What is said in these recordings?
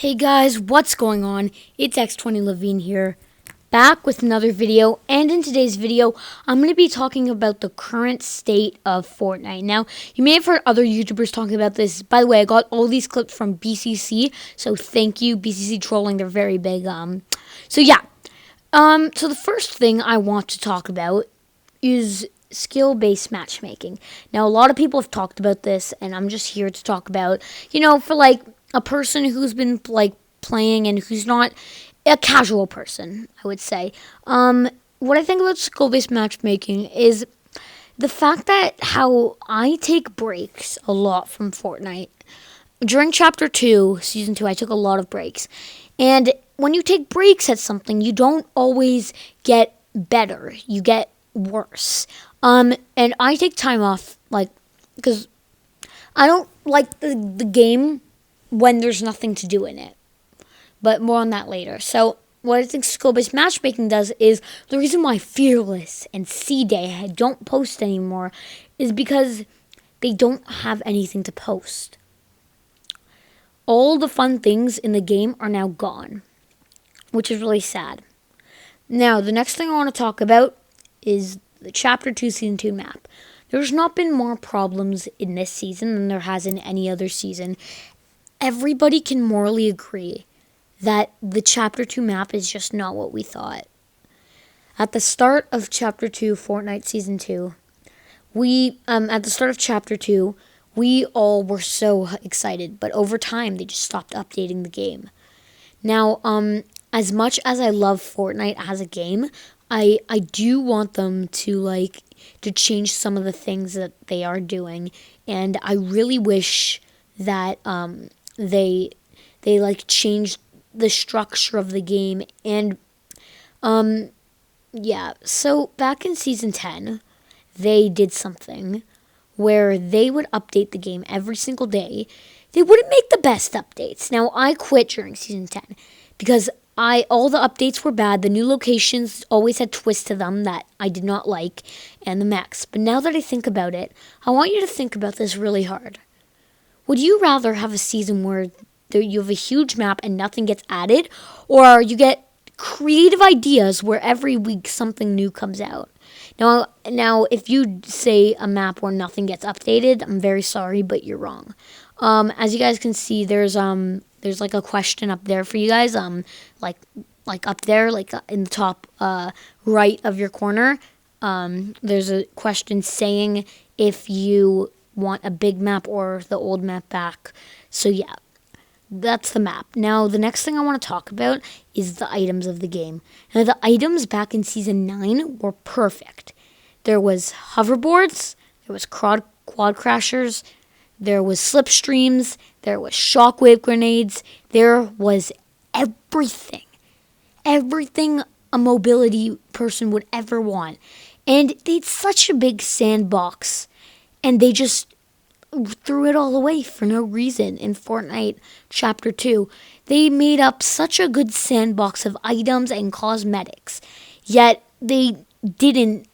Hey guys, what's going on? It's X20 Levine here, back with another video, and in today's video, I'm going to be talking about the current state of Fortnite. Now, you may have heard other YouTubers talking about this. By the way, I got all these clips from BCC, so thank you, BCC Trolling, they're very big. So the first thing I want to talk about is skill-based matchmaking. Now, a lot of people have talked about this, and I'm just here to talk about, for a person who's been playing and who's not a casual person, I would say. What I think about skill-based matchmaking is the fact that how I take breaks a lot from Fortnite. During Chapter 2, Season 2, I took a lot of breaks. And when you take breaks at something, you don't always get better. You get worse. And I take time off, because I don't like the game when there's nothing to do in it. But more on that later. So what I think skill-based matchmaking does is the reason why Fearless and C-Day don't post anymore is because they don't have anything to post. All the fun things in the game are now gone, which is really sad. Now, the next thing I want to talk about is the Chapter 2 Season 2 map. There's not been more problems in this season than there has in any other season. Everybody can morally agree that the Chapter 2 map is just not what we thought. At the start of Chapter 2, Fortnite Season 2, we all were so excited, but over time, they just stopped updating the game. Now, as much as I love Fortnite as a game, I do want them to change some of the things that they are doing, and I really wish that they changed the structure of the game. And so back in Season 10, they did something where they would update the game every single day. They wouldn't make the best updates. Now, I quit during Season 10 because all the updates were bad. The new locations always had twists to them that I did not like, and the max. But now that I think about it, I want you to think about this really hard. Would you rather have a season where you have a huge map and nothing gets added, or you get creative ideas where every week something new comes out? Now, if you say a map where nothing gets updated, I'm very sorry, but you're wrong. As you guys can see, there's a question up there for you guys. Up there, in the top right of your corner, there's a question saying if you want a big map or the old map back. So yeah, that's the map. Now, the next thing I want to talk about is the items of the game. Now, the items back in Season 9 were perfect. There was hoverboards, there was quad crashers, there was slipstreams, there was shockwave grenades, there was everything a mobility person would ever want. And they had such a big sandbox, and they just threw it all away for no reason in Fortnite Chapter 2. They made up such a good sandbox of items and cosmetics, yet they didn't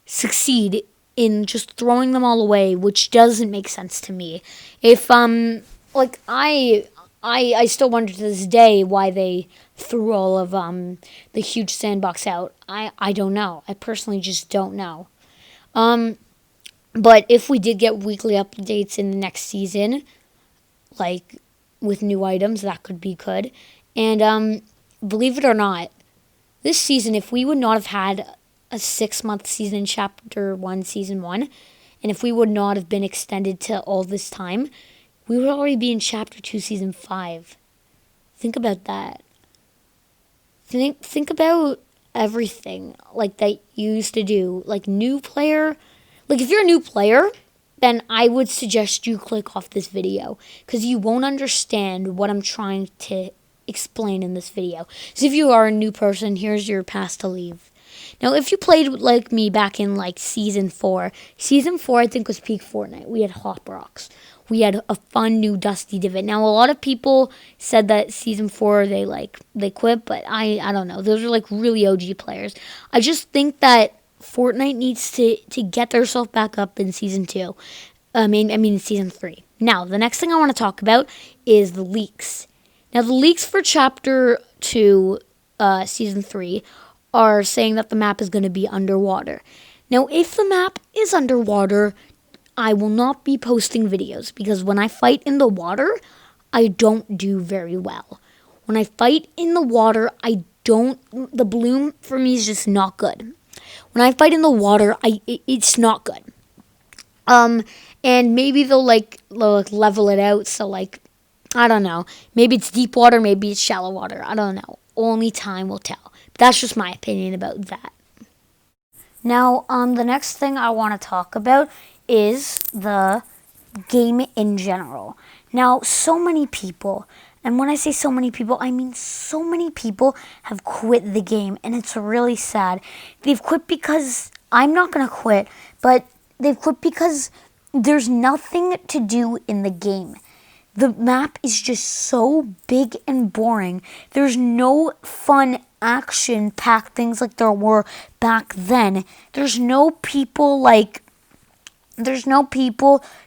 succeed in just throwing them all away, which doesn't make sense to me. If I still wonder to this day why they threw all of the huge sandbox out. I don't know. I personally just don't know. But if we did get weekly updates in the next season, with new items, that could be good. And believe it or not, this season, if we would not have had a 6-month season in Chapter 1, Season 1, and if we would not have been extended to all this time, we would already be in Chapter 2, Season 5. Think about that. Think about everything that you used to do. New player. If you're a new player, then I would suggest you click off this video because you won't understand what I'm trying to explain in this video. So if you are a new person, here's your pass to leave. Now, if you played like me back in Season 4 I think was peak Fortnite. We had Hop Rocks. We had a fun new Dusty Divot. Now, a lot of people said that Season 4 they quit, but I don't know. Those are really OG players. I just think that Fortnite needs to get themselves back up in Season 2. I mean Season 3. Now, the next thing I want to talk about is the leaks. Now, the leaks for Chapter 2, Season 3, are saying that the map is going to be underwater. Now, if the map is underwater, I will not be posting videos because when I fight in the water, I don't do very well. When I fight in the water, the bloom for me is just not good. When I fight in the water, it's not good. And maybe they'll level it out. So I don't know. Maybe it's deep water, maybe it's shallow water. I don't know. Only time will tell. But that's just my opinion about that. Now, the next thing I want to talk about is the game in general. Now, so many people, and when I say so many people, I mean so many people have quit the game, and it's really sad. They've quit because, I'm not going to quit, but they've quit because there's nothing to do in the game. The map is just so big and boring. There's no fun action-packed things like there were back then. There's no people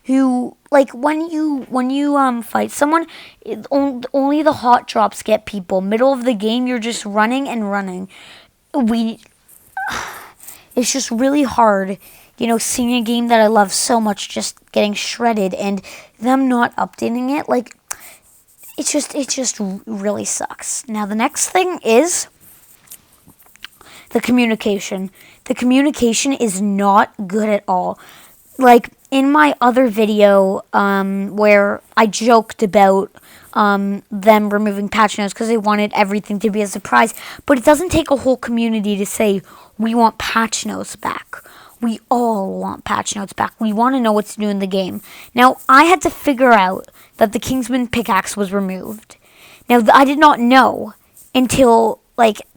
who when you fight someone, only the hot drops get people. Middle of the game, you're just running and running. It's just really hard, seeing a game that I love so much just getting shredded and them not updating it. It just really sucks. Now, the next thing is the communication. The communication is not good at all. In my other video, where I joked about them removing patch notes because they wanted everything to be a surprise, but it doesn't take a whole community to say we want patch notes back. We all want patch notes back. We want to know what to do in the game. Now, I had to figure out that the Kingsman pickaxe was removed. Now, I did not know until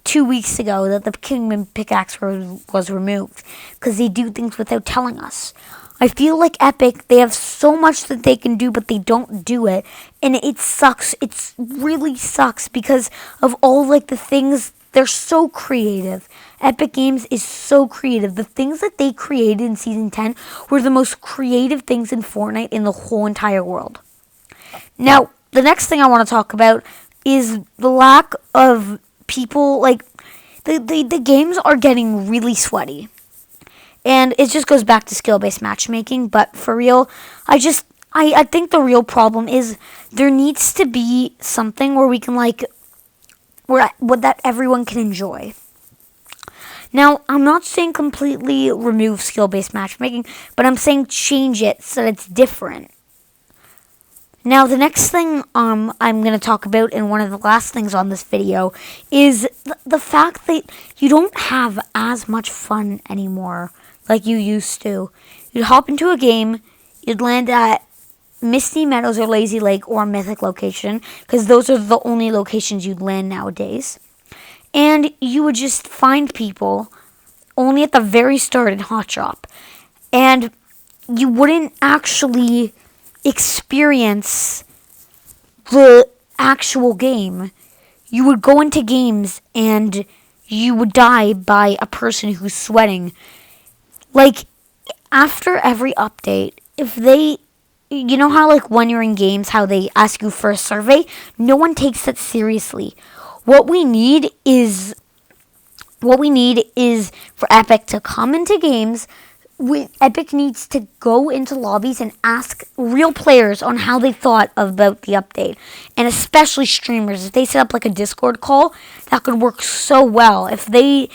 2 weeks ago that the Kingsman pickaxe was removed because they do things without telling us. I feel like Epic, they have so much that they can do, but they don't do it. And it sucks. It really sucks because of all the things. They're so creative. Epic Games is so creative. The things that they created in Season 10 were the most creative things in Fortnite in the whole entire world. Now, the next thing I want to talk about is the lack of people. The games are getting really sweaty. And it just goes back to skill-based matchmaking. But for real, I think the real problem is there needs to be something where we can that everyone can enjoy. Now, I'm not saying completely remove skill-based matchmaking, but I'm saying change it so that it's different. Now, the next thing I'm going to talk about, and one of the last things on this video, is the fact that you don't have as much fun anymore like you used to. You'd hop into a game, you'd land at Misty Meadows or Lazy Lake or Mythic location, because those are the only locations you'd land nowadays. And you would just find people only at the very start in Hot Drop. And you wouldn't actually experience the actual game. You would go into games and you would die by a person who's sweating. After every update, if they... You know how, when you're in games, how they ask you for a survey? No one takes that seriously. What we need is for Epic to come into games. Epic needs to go into lobbies and ask real players on how they thought about the update. And especially streamers. If they set up a Discord call, that could work so well. If they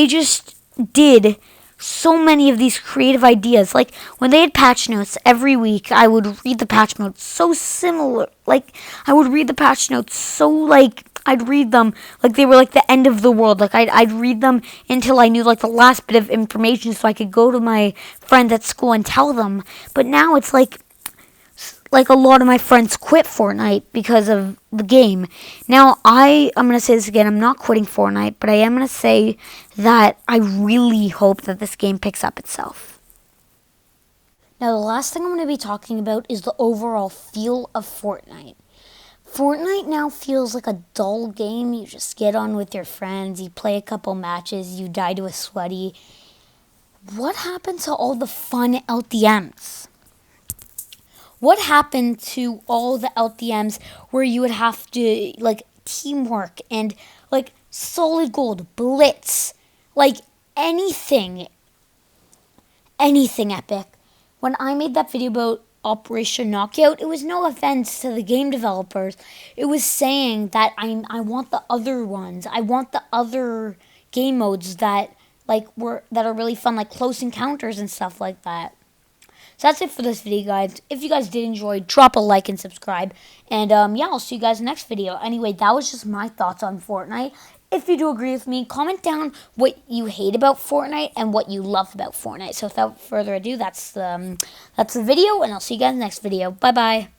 just did so many of these creative ideas. When they had patch notes every week, I would read the patch notes so similar. I would read the patch notes so I'd read them they were the end of the world. I'd read them until I knew the last bit of information so I could go to my friends at school and tell them. But now it's a lot of my friends quit Fortnite because of the game. Now, I'm going to say this again. I'm not quitting Fortnite, but I am going to say that I really hope that this game picks up itself. Now, the last thing I'm going to be talking about is the overall feel of Fortnite. Fortnite now feels like a dull game. You just get on with your friends, you play a couple matches, you die to a sweaty. What happened to all the fun LTMs? what happened to all the LTMs where you would have to, like, teamwork and, like, solid gold, blitz, like, anything epic. When I made that video about Operation Knockout, it was no offense to the game developers. It was saying that I want the other ones. I want the other game modes that are really fun, like Close Encounters and stuff like that. So that's it for this video, guys. If you guys did enjoy, drop a like and subscribe. And yeah, I'll see you guys next video. Anyway, that was just my thoughts on Fortnite. If you do agree with me, comment down what you hate about Fortnite and what you love about Fortnite. So without further ado, that's the video, and I'll see you guys next video. Bye-bye.